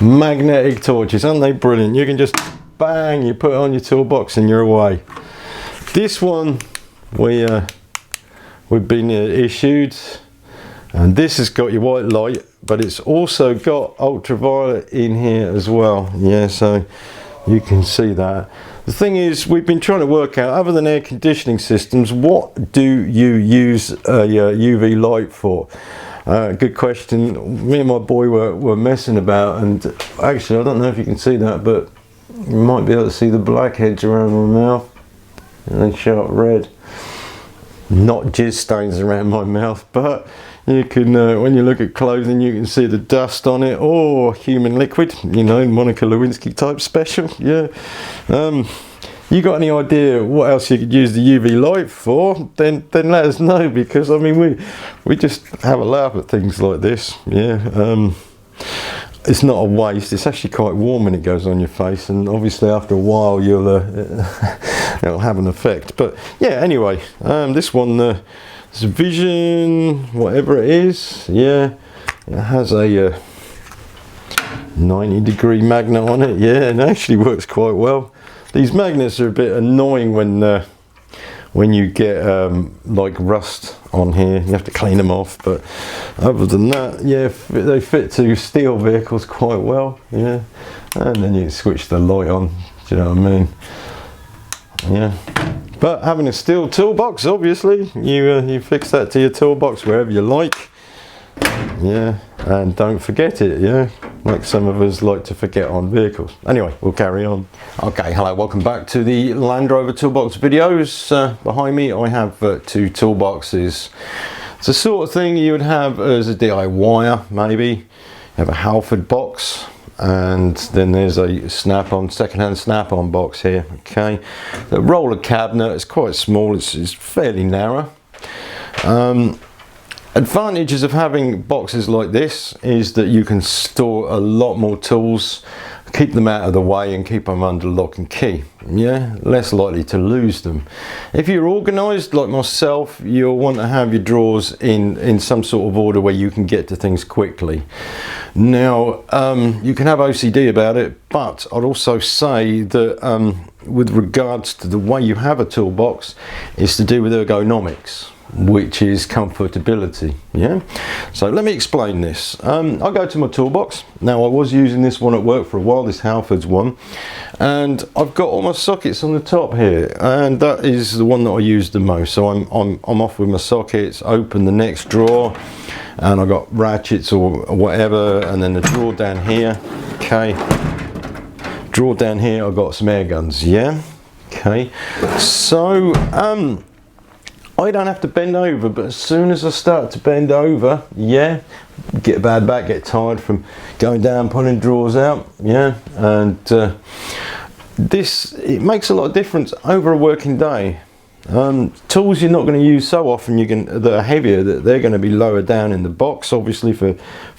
magnetic torches, aren't they brilliant? You can just bang, you put it on your toolbox and you're away. This one we've been issued, and this has got your white light, but it's also got ultraviolet in here as well. Yeah, so you can see that. The thing is, we've been trying to work out, other than air conditioning systems, what do you use UV light for? Good question. Me and my boy were messing about, and actually I don't know if you can see that, but you might be able to see the blackheads around my mouth, and then sharp red. Not jizz stains around my mouth, but you can, when you look at clothing, you can see the dust on it, or human liquid, you know, Monica Lewinsky type special. Yeah. You got any idea what else you could use the UV light for? Then let us know, because I mean we just have a laugh at things like this. Yeah. It's not a waste. It's actually quite warm when it goes on your face, and obviously after a while you'll it'll have an effect. But yeah, anyway, this one, it's Vision, whatever it is. Yeah, it has a 90-degree magnet on it. Yeah, and it actually works quite well. These magnets are a bit annoying when you get like rust on here. You have to clean them off, but other than that, yeah, they fit to steel vehicles quite well. Yeah, and then you switch the light on. Do you know what I mean? Yeah. But having a steel toolbox, obviously, you fix that to your toolbox wherever you like. Yeah, and don't forget it, yeah, like some of us like to forget on vehicles. Anyway, we'll carry on. Okay, hello, welcome back to the Land Rover Toolbox videos. Behind me I have two toolboxes. It's the sort of thing you would have as a DIYer, maybe. You have a Halford box, and then there's a snap-on, second-hand snap-on box here. Okay, the roller cabinet is quite small, it's fairly narrow. Advantages of having boxes like this is that you can store a lot more tools, keep them out of the way and keep them under lock and key. Yeah, less likely to lose them. If you're organised like myself, you'll want to have your drawers in some sort of order where you can get to things quickly. Now, you can have OCD about it, but I'd also say that with regards to the way you have a toolbox, it's to do with ergonomics, which is comfortability. Yeah, so let me explain this. I'll go to my toolbox. Now, I was using this one at work for a while, this Halford's one, and I've got all my sockets on the top here, and that is the one that I use the most. So I'm off with my sockets, open the next drawer, and I've got ratchets or whatever, and then the drawer down here. Okay, drawer down here, I've got some air guns. Yeah, okay, so I don't have to bend over, but as soon as I start to bend over, yeah, get a bad back, get tired from going down, pulling drawers out, yeah, and it makes a lot of difference over a working day. Tools you're not going to use so often, that are heavier, that they're going to be lower down in the box, obviously for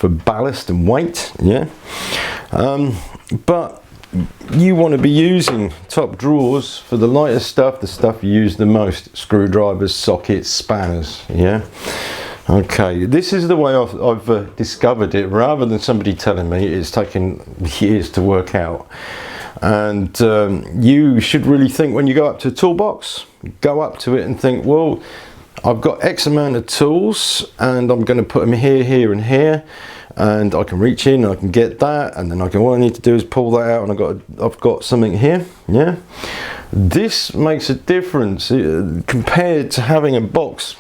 ballast and weight, yeah, but you want to be using top drawers for the lighter stuff, the stuff you use the most: screwdrivers, sockets, spanners. Yeah, okay, this is the way I've discovered it, rather than somebody telling me. It's taken years to work out. And you should really think, when you go up to a toolbox, go up to it and think, well, I've got X amount of tools and I'm going to put them here, here and here, and I can reach in, I can get that, and then all I need to do is pull that out, and I've got something here. Yeah, this makes a difference compared to having a box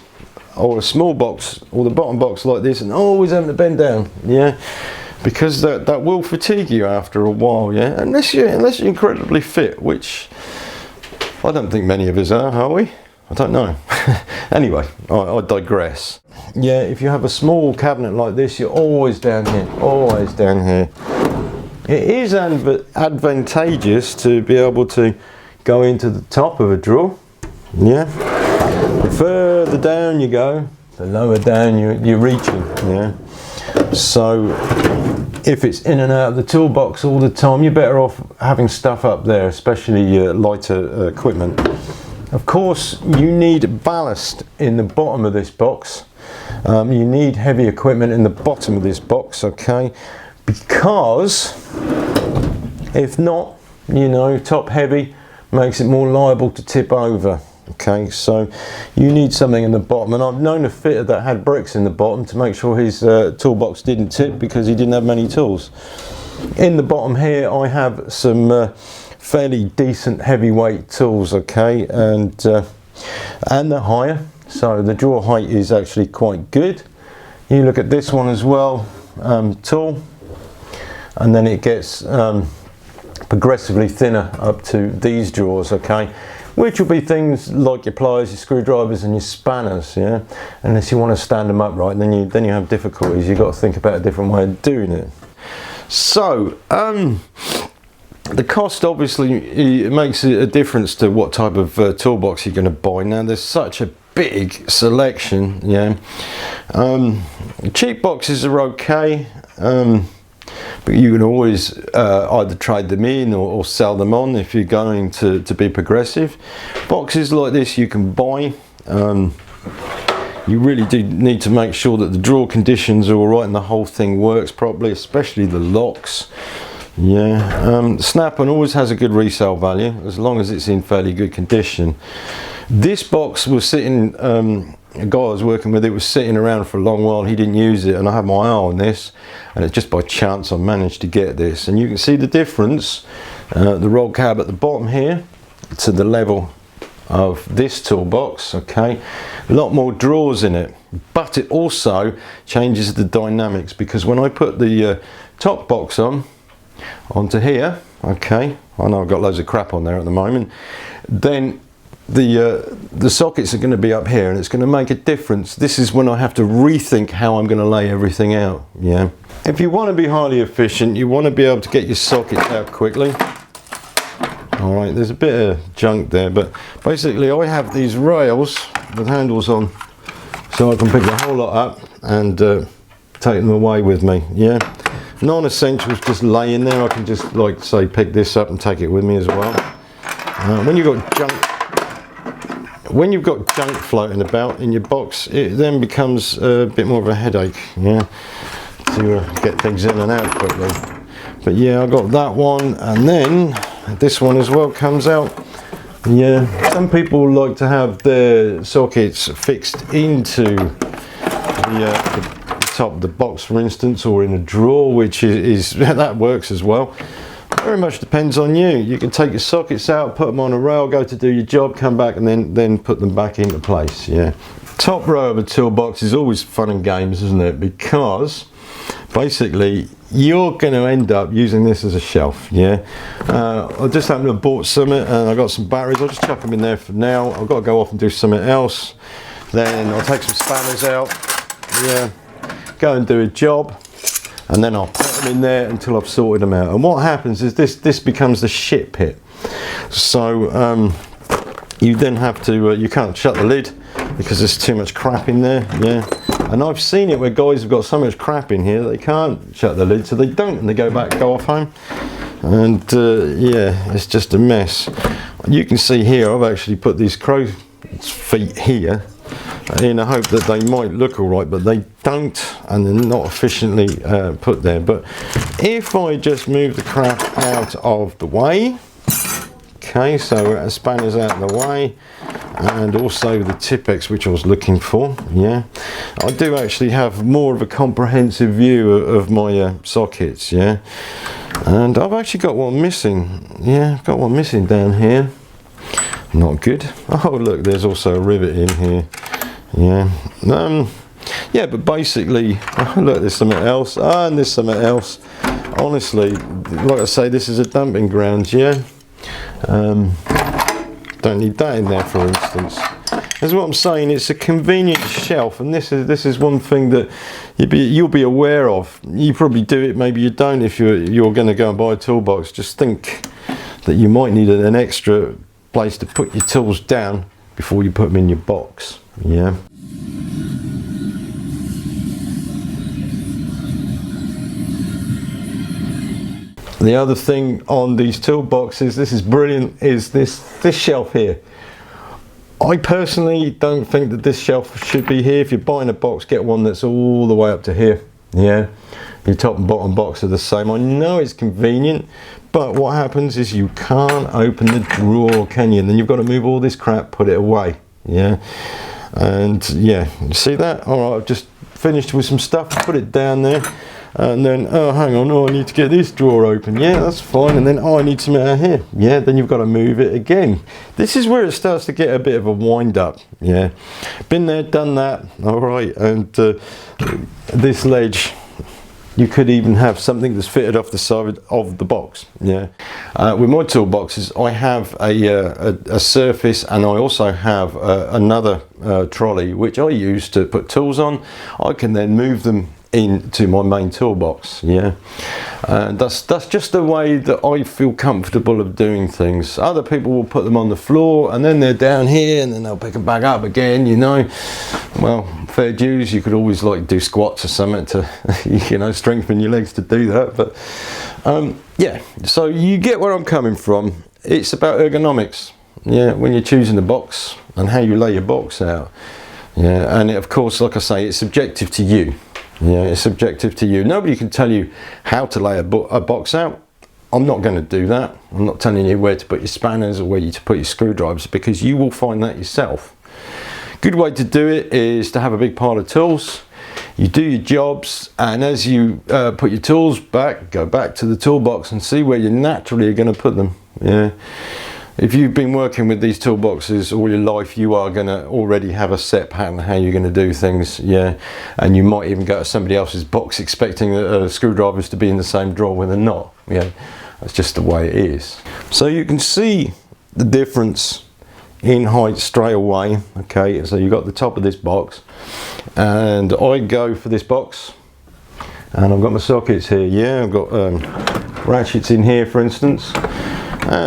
or a small box or the bottom box like this and always having to bend down. Yeah, because that will fatigue you after a while. Yeah, unless you're incredibly fit, which I don't think many of us are we? I don't know. Anyway, I digress. Yeah, if you have a small cabinet like this, you're always down here, always down here. It is advantageous to be able to go into the top of a drawer. Yeah, the further down you go, the lower down you're reaching. Yeah, so if it's in and out of the toolbox all the time, you're better off having stuff up there, especially lighter equipment. Of course, you need ballast in the bottom of this box. You need heavy equipment in the bottom of this box, okay? because if not, you know, top heavy makes it more liable to tip over. Okay, so you need something in the bottom, and I've known a fitter that had bricks in the bottom to make sure his toolbox didn't tip because he didn't have many tools. In the bottom here I have some fairly decent heavyweight tools, okay, and they're higher, so the drawer height is actually quite good. You look at this one as well, tool, and then it gets progressively thinner up to these drawers, okay, which will be things like your pliers, your screwdrivers and your spanners, yeah. Unless you want to stand them upright, then you have difficulties. You've got to think about a different way of doing it. So the cost, obviously, it makes a difference to what type of toolbox you're going to buy. Now there's such a big selection, yeah. Cheap boxes are okay, but you can always either trade them in or sell them on if you're going to be progressive. Boxes like this you can buy. You really do need to make sure that the drawer conditions are all right and the whole thing works properly, especially the locks. Yeah, Snap-on always has a good resale value as long as it's in fairly good condition. This box was sitting, a guy I was working with, it was sitting around for a long while. He didn't use it, and I had my eye on this, and it's just by chance I managed to get this. And you can see the difference, the Rollcab at the bottom here to the level of this toolbox, okay. A lot more drawers in it, but it also changes the dynamics, because when I put the top box onto here, okay, I know I've got loads of crap on there at the moment, then the sockets are going to be up here, and it's going to make a difference. This is when I have to rethink how I'm going to lay everything out, yeah. If you want to be highly efficient, you want to be able to get your sockets out quickly. All right, there's a bit of junk there, but basically I have these rails with handles on, so I can pick the whole lot up and take them away with me, yeah. Non-essentials just lay in there. I can just, like, say, pick this up and take it with me as well. When you've got junk floating about in your box, it then becomes a bit more of a headache, yeah, to get things in and out quickly. But yeah, I got that one, and then this one as well comes out. Yeah, some people like to have their sockets fixed into the top of the box, for instance, or in a drawer, which is that works as well. Very much depends on you. You can take your sockets out, put them on a rail, go to do your job, come back, and then put them back into place, yeah. Top row of a toolbox is always fun and games, isn't it? Because basically you're going to end up using this as a shelf, yeah. I just happened to have bought something, and I got some batteries. I'll just chuck them in there for now. I've got to go off and do something else. Then I'll take some spanners out, yeah, go and do a job, and then I'll put them in there until I've sorted them out. And what happens is this becomes the shit pit. So you then have to, you can't shut the lid because there's too much crap in there, yeah. And I've seen it where guys have got so much crap in here that they can't shut the lid, so they don't, and they go off home. And yeah, it's just a mess. You can see here, I've actually put these crow's feet here in a hope that they might look all right, but they don't, and they're not efficiently put there. But if I just move the crap out of the way, okay, so spanners out of the way, and also the Tipex, which I was looking for, yeah, I do actually have more of a comprehensive view of my sockets, yeah. And I've actually got one missing, yeah, I've got one missing down here. Not good. Oh look, there's also a rivet in here, yeah. Yeah, but basically, oh, look, there's something else, and there's something else. Honestly, like I say, this is a dumping ground, yeah. Don't need that in there, for instance. That's what I'm saying. It's a convenient shelf, and this is one thing that you'll be aware of. You probably do it, maybe you don't. If you're going to go and buy a toolbox, just think that you might need an extra place to put your tools down before you put them in your box. Yeah. The other thing on these toolboxes, this is brilliant, is this shelf here. I personally don't think that this shelf should be here. If you're buying a box, get one that's all the way up to here. Yeah, your top and bottom box are the same. I know it's convenient, but what happens is you can't open the drawer, can you? And then you've got to move all this crap, put it away. Yeah, and yeah, you see that? All right, I've just finished with some stuff, put it down there, and then, oh, hang on, oh, I need to get this drawer open. Yeah, that's fine. And then, oh, I need some out here. Yeah, then you've got to move it again. This is where it starts to get a bit of a wind up. Yeah, been there, done that. All right, and this ledge, you could even have something that's fitted off the side of the box. Yeah, with my toolboxes, I have a surface, and I also have another trolley which I use to put tools on. I can then move them into my main toolbox. Yeah, and that's just the way that I feel comfortable of doing things. Other people will put them on the floor and then they're down here and then they'll pick them back up again, you know. Well, fair dues, you could always like do squats or something to you know, strengthen your legs to do that. But yeah, so you get where I'm coming from. It's about ergonomics. Yeah, when you're choosing the box and how you lay your box out. Yeah, and of course, like I say, it's subjective to you. Yeah, it's subjective to you. Nobody can tell you how to lay a box out. I'm not going to do that. I'm not telling you where to put your spanners or where to put your screwdrivers, because you will find that yourself. Good way to do it is to have a big pile of tools. You do your jobs, and as you put your tools back, go back to the toolbox and see where you naturally are going to put them. Yeah. If you've been working with these toolboxes all your life, you are going to already have a set pattern how you're going to do things. Yeah, and you might even go to somebody else's box expecting screwdrivers to be in the same drawer when they're not. Yeah, that's just the way it is. So you can see the difference in height straight away. Okay, so you've got the top of this box, and I go for this box, and I've got my sockets here. Yeah, I've got ratchets in here, for instance.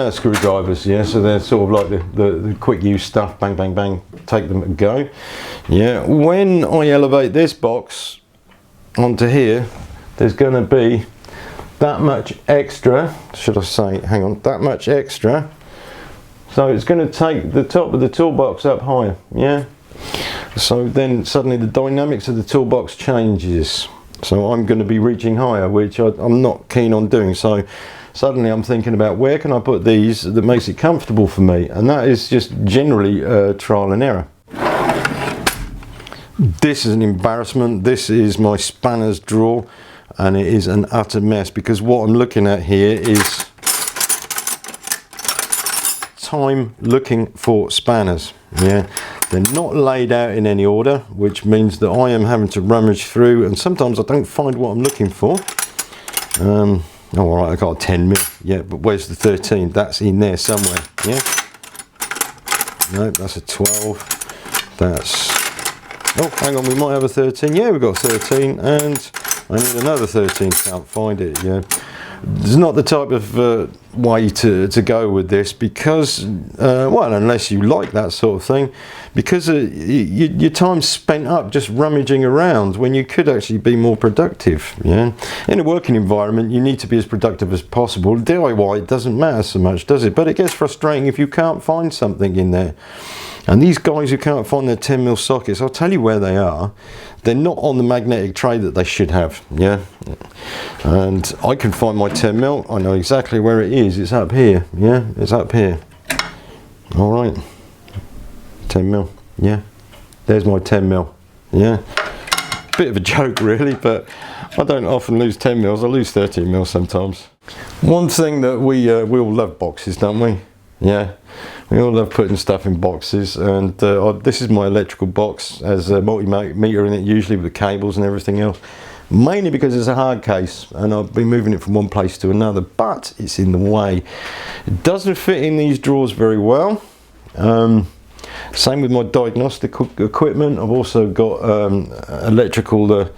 Screwdrivers, yeah, so they're sort of like the quick use stuff, bang bang bang, take them and go. Yeah, when I elevate this box onto here, there's going to be that much extra, should I say, hang on, that much extra, so it's going to take the top of the toolbox up higher. Yeah, so then suddenly the dynamics of the toolbox changes, so I'm going to be reaching higher, which I'm not keen on doing. So suddenly I'm thinking about where can I put these that makes it comfortable for me, and that is just generally trial and error. This is an embarrassment. This is my spanners drawer, and it is an utter mess, because what I'm looking at here is time looking for spanners. Yeah, they're not laid out in any order, which means that I am having to rummage through, and sometimes I don't find what I'm looking for. Oh, all right, I got a 10 mil. Yeah, but where's the 13? That's in there somewhere. Yeah. No, that's a 12. That's. Oh, hang on, we might have a 13. Yeah, we've got a 13, and I need another 13. Can't find it. Yeah. It's not the type of way to go with this, because, well, unless you like that sort of thing, because your time's spent up just rummaging around when you could actually be more productive. Yeah, in a working environment, you need to be as productive as possible. DIY, it doesn't matter so much, does it? But it gets frustrating if you can't find something in there. And these guys who can't find their 10mm sockets, I'll tell you where they are. They're not on the magnetic tray that they should have. Yeah, and I can find my 10mm. I know exactly where it is. It's up here. Yeah, it's up here. All right, 10mm. Yeah, there's my 10mm. Yeah, bit of a joke really, but I don't often lose 10mm. I lose 13mm sometimes. One thing that we all love boxes, don't we? Yeah, we all love putting stuff in boxes, and this is my electrical box, has a multimeter in it usually with the cables and everything else, mainly because it's a hard case and I've been moving it from one place to another, but it's in the way. It doesn't fit in these drawers very well. Same with my diagnostic equipment. I've also got electrical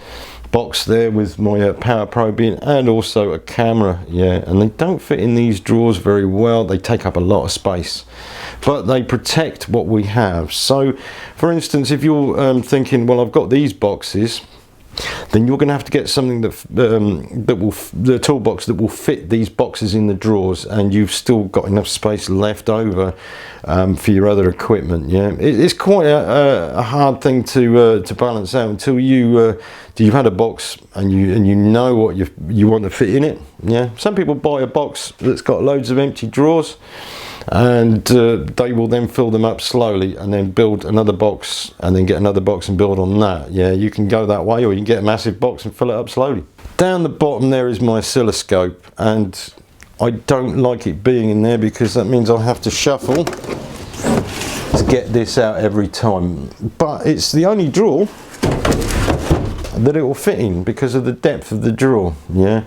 box there with my power probe in, and also a camera. Yeah, and they don't fit in these drawers very well. They take up a lot of space, but they protect what we have. So for instance, if you're thinking, well, I've got these boxes, then you're going to have to get something that the toolbox that will fit these boxes in the drawers, and you've still got enough space left over for your other equipment. Yeah, it's quite a hard thing to balance out until you've had a box and you know what you want to fit in it. Yeah, some people buy a box that's got loads of empty drawers, and they will then fill them up slowly and then build another box and then get another box and build on that. Yeah, you can go that way, or you can get a massive box and fill it up slowly. Down the bottom there is my oscilloscope, and I don't like it being in there because that means I have to shuffle to get this out every time, but it's the only drawer that it will fit in because of the depth of the drawer. Yeah.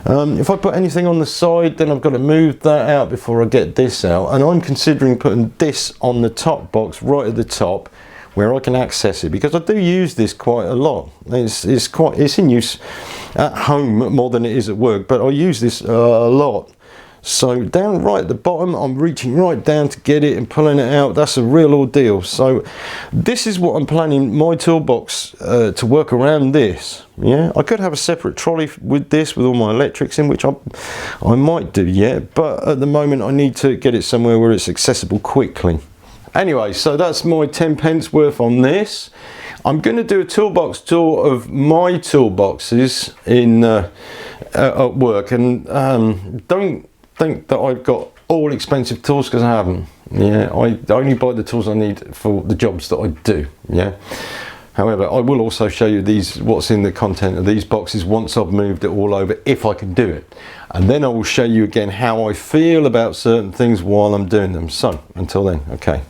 If I put anything on the side, then I've got to move that out before I get this out, and I'm considering putting this on the top box right at the top where I can access it, because I do use this quite a lot. It's in use at home more than it is at work, but I use this a lot. So down right at the bottom, I'm reaching right down to get it and pulling it out. That's a real ordeal. So this is what I'm planning my toolbox to work around this. Yeah, I could have a separate trolley with this, with all my electrics in, which I might do, yeah, but at the moment I need to get it somewhere where it's accessible quickly. Anyway, so that's my 10 pence worth on this. I'm going to do a toolbox tour of my toolboxes in at work, and don't think that I've got all expensive tools, because I haven't. Yeah, I only buy the tools I need for the jobs that I do. Yeah. However, I will also show you what's in the content of these boxes once I've moved it all over, if I can do it. And then I will show you again how I feel about certain things while I'm doing them. So until then, okay.